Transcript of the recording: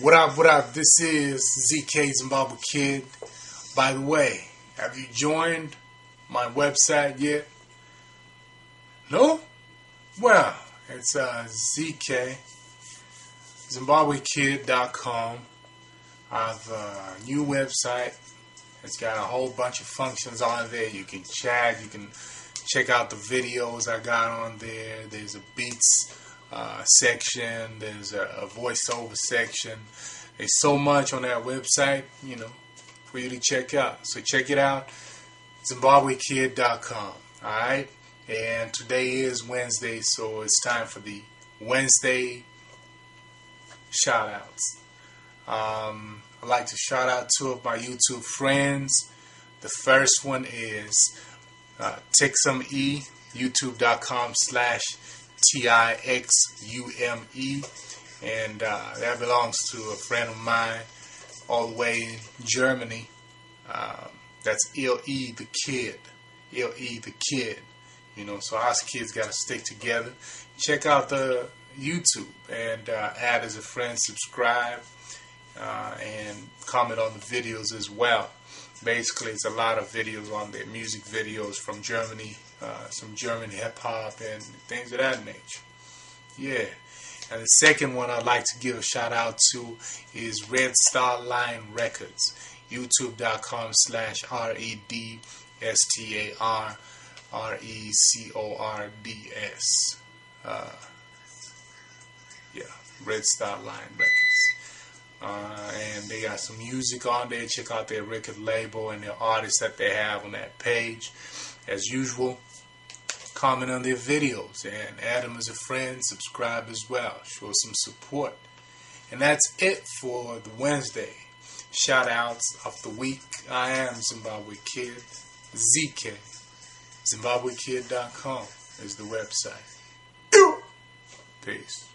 What up, what up? This is ZK Zimbabwe Kid. By the way, have you joined my website yet? No? Well, it's ZK ZimbabweKid.com. I have a new website. It's got a whole bunch of functions on there. You can chat, you can check out the videos I got on there. There's a beats section, there's a voiceover section. There's so much on that website, for you to check out. So check it out, ZimbabweKid.com. Alright? And today is Wednesday, so it's time for the Wednesday shout outs. I'd like to shout out two of my YouTube friends. The first one is ZKam, youtube.com/TIXUME, and that belongs to a friend of mine all the way in Germany. That's LE the Kid. LE the Kid. So us kids got to stick together. Check out the YouTube and add as a friend, subscribe, and comment on the videos as well. Basically, it's a lot of videos on there, music videos from Germany, some German hip-hop and things of that nature. Yeah. And the second one I'd like to give a shout out to is Red Star Line Records, youtube.com/REDSTARRECORDS. Red Star Line Records. And they got some music on there. Check out their record label and their artists that they have on that page. As usual, comment on their videos and add them as a friend. Subscribe as well. Show some support. And that's it for the Wednesday shout outs of the week. I am Zimbabwe Kid. ZK. ZimbabweKid.com is the website. Peace.